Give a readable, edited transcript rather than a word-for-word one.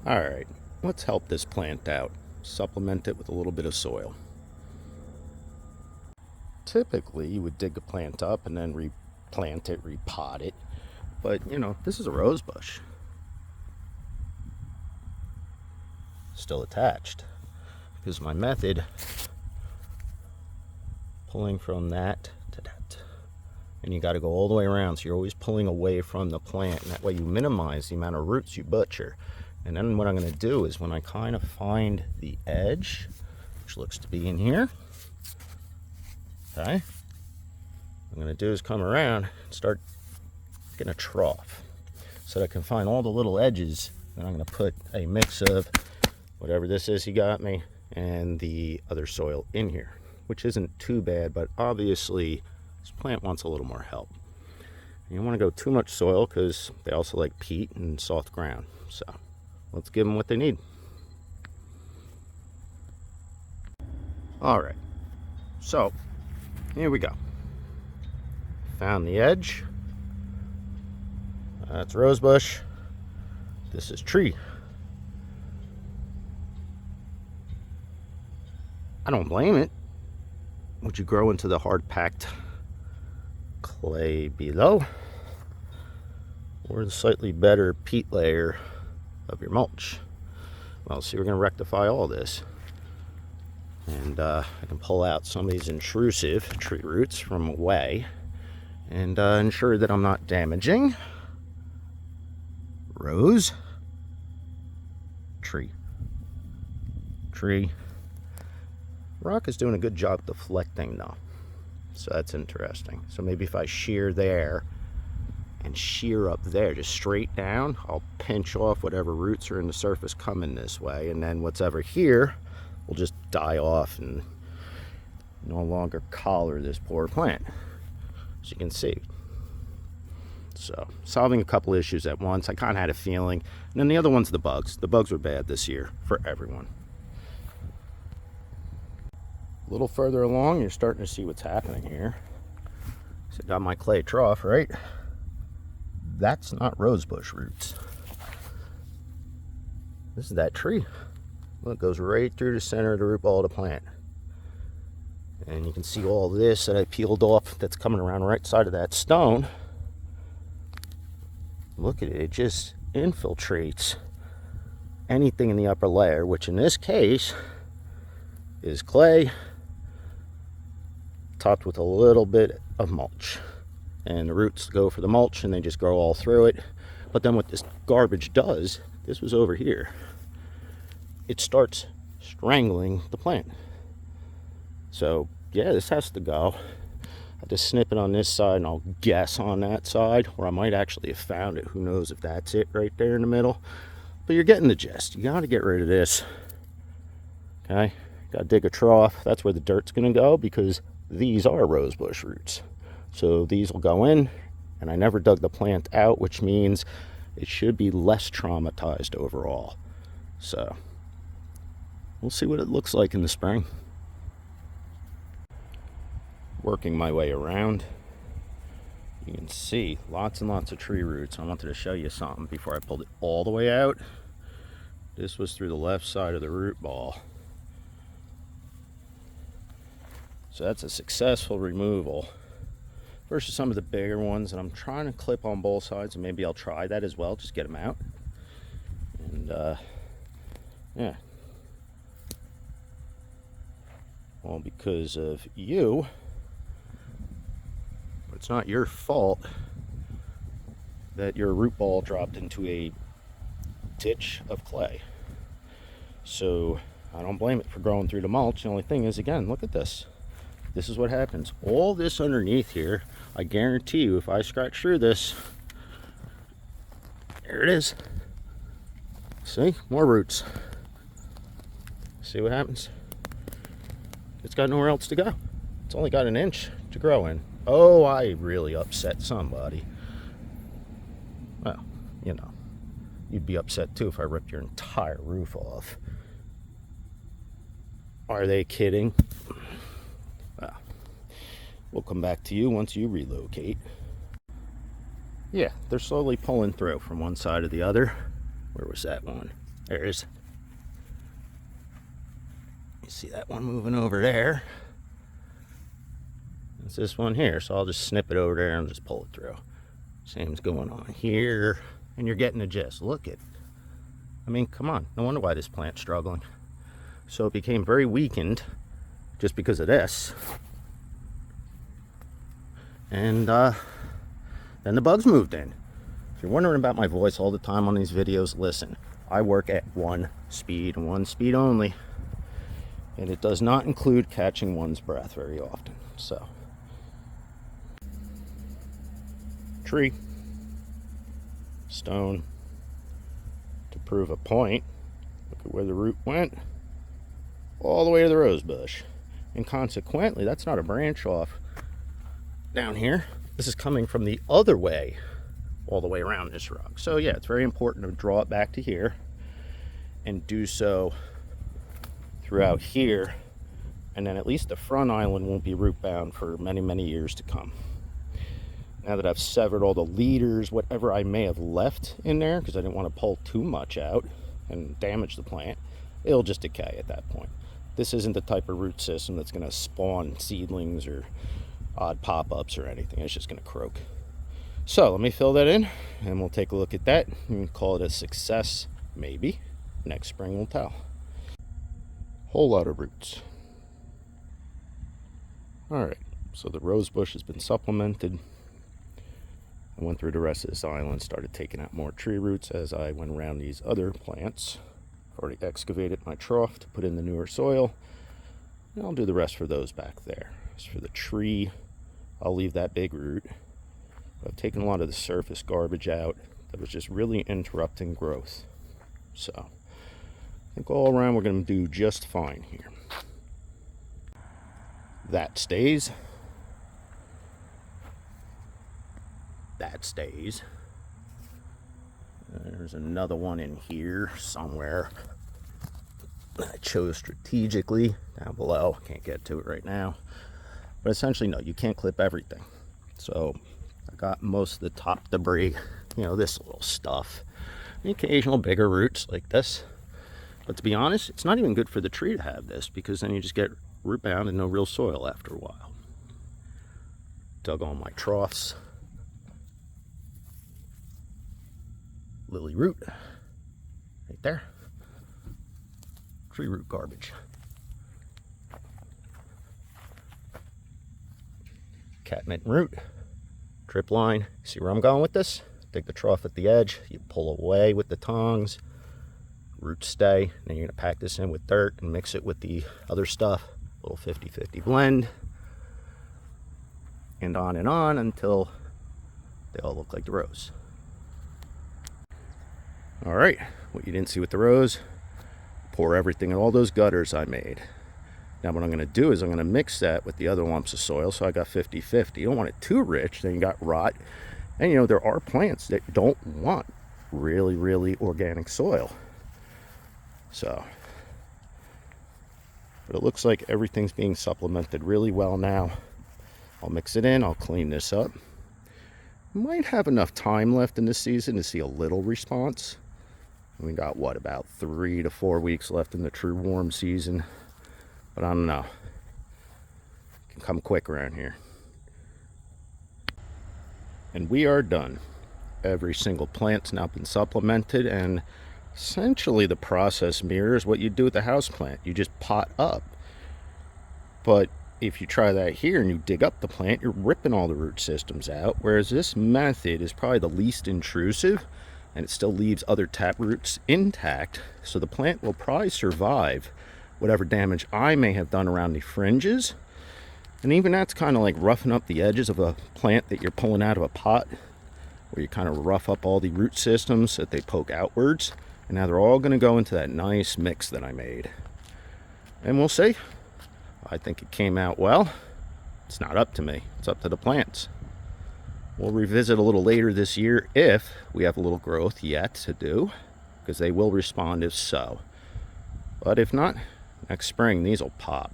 All right, let's help this plant out. Supplement it with a little bit of soil. Typically, you would dig a plant up and then replant it, repot it. But, this is a rose bush. Still attached. Because my method, pulling from that to that. And you got to go all the way around, so you're always pulling away from the plant. And that way you minimize the amount of roots you butcher. And then what I'm going to do is when I kind of find the edge, which looks to be in here, okay, what I'm going to do is come around and start getting a trough so that I can find all the little edges. And I'm going to put a mix of whatever this is he got me and the other soil in here, which isn't too bad, but obviously this plant wants a little more help. You don't want to go too much soil because they also like peat and soft ground. So let's give them what they need. All right, so here we go. Found the edge. That's rosebush. This is tree. I don't blame it. Would you grow into the hard packed clay below or the slightly better peat layer of your mulch? Well, see, we're going to rectify all this. And I can pull out some of these intrusive tree roots from away and ensure that I'm not damaging rose, tree. Rock is doing a good job deflecting though, so that's interesting. So maybe if I shear there and shear up there, just straight down, I'll pinch off whatever roots are in the surface coming this way, and then what's ever here will just die off and no longer collar this poor plant, as you can see. So solving a couple issues at once. I kind of had a feeling. And then the other one's the bugs. The bugs were bad this year for everyone. A little further along, you're starting to see what's happening here. So I got my clay trough, right? That's not rosebush roots. This is that tree. Look, it goes right through the center of the root ball of the plant. And you can see all this that I peeled off that's coming around right side of that stone. Look at it, it just infiltrates anything in the upper layer, which in this case is clay topped with a little bit of mulch. And the roots go for the mulch and they just grow all through it. But then what this garbage does, this was over here, it starts strangling the plant. So yeah, this has to go. I just snip it on this side and I'll guess on that side, or I might actually have found it. Who knows if that's it right there in the middle. But you're getting the gist. You got to get rid of this. Okay, got to dig a trough. That's where the dirt's going to go because these are rosebush roots. So these will go in, and I never dug the plant out, which means it should be less traumatized overall. So we'll see what it looks like in the spring. Working my way around, you can see lots and lots of tree roots. I wanted to show you something before I pulled it all the way out. This was through the left side of the root ball. So that's a successful removal versus some of the bigger ones, and I'm trying to clip on both sides, and maybe I'll try that as well, just get them out. And yeah, all because of you. It's not your fault that your root ball dropped into a ditch of clay. So I don't blame it for growing through the mulch. The only thing is, again, look at this. This is what happens. All this underneath here, I guarantee you, if I scratch through this, there it is. See? More roots. See what happens? It's got nowhere else to go. It's only got an inch to grow in. Oh, I really upset somebody. Well, you'd be upset too if I ripped your entire roof off. Are they kidding? Well, we'll come back to you once you relocate. Yeah, they're slowly pulling through from one side to the other. Where was that one? There's, you see that one moving over there. It's this one here, so I'll just snip it over there and just pull it through. Same's going on here, and you're getting the gist. Look at, I mean, come on, no wonder why this plant's struggling. So it became very weakened just because of this. And then the bugs moved in. If you're wondering about my voice all the time on these videos, listen, I work at one speed and one speed only. And it does not include catching one's breath very often. So, tree, stone, to prove a point, look at where the root went, all the way to the rose bush. And consequently, that's not a branch off down here. This is coming from the other way, all the way around this rug. So yeah, it's very important to draw it back to here and do so throughout here. And then at least the front island won't be root bound for many, many years to come. Now that I've severed all the leaders, whatever I may have left in there, because I didn't want to pull too much out and damage the plant, it'll just decay at that point. This isn't the type of root system that's going to spawn seedlings or odd pop-ups or anything. It's just going to croak. So let me fill that in and we'll take a look at that and call it a success. Maybe next spring will tell. Whole lot of roots. Alright, so the rose bush has been supplemented. I went through the rest of this island, started taking out more tree roots as I went around these other plants. I've already excavated my trough to put in the newer soil, and I'll do the rest for those back there. As for the tree, I'll leave that big root. I've taken a lot of the surface garbage out that was just really interrupting growth. So I think all around we're going to do just fine here. That stays. That stays. There's another one in here somewhere that I chose strategically down below. Can't get to it right now. But essentially, no, you can't clip everything. So I got most of the top debris, you know, this little stuff. The occasional bigger roots like this. But to be honest, it's not even good for the tree to have this, because then you just get root bound and no real soil after a while. Dug all my troughs. Lily root, right there. Tree root garbage. Catmint root, trip line. See where I'm going with this? Dig the trough at the edge, you pull away with the tongs, roots stay. Then you're gonna pack this in with dirt and mix it with the other stuff. A little 50-50 blend. And on until they all look like the rose. All right, what you didn't see with the rose, pour everything in all those gutters I made. Now what I'm going to do is I'm going to mix that with the other lumps of soil, so I got 50-50. You don't want it too rich, then you got rot. And you know, there are plants that don't want really, really organic soil. So, but it looks like everything's being supplemented really well now. I'll mix it in, I'll clean this up. Might have enough time left in this season to see a little response. We got, what, about 3 to 4 weeks left in the true warm season. But I don't know. It can come quick around here. And we are done. Every single plant's now been supplemented, and essentially the process mirrors what you do with the house plant. You just pot up. But if you try that here and you dig up the plant, you're ripping all the root systems out, whereas this method is probably the least intrusive, and it still leaves other tap roots intact, so the plant will probably survive whatever damage I may have done around the fringes. And even that's kind of like roughing up the edges of a plant that you're pulling out of a pot, where you kind of rough up all the root systems so that they poke outwards. And now they're all going to go into that nice mix that I made. And we'll see. I think it came out well. It's not up to me. It's up to the plants. We'll revisit a little later this year if we have a little growth yet to do, because they will respond if so. But if not, next spring these will pop.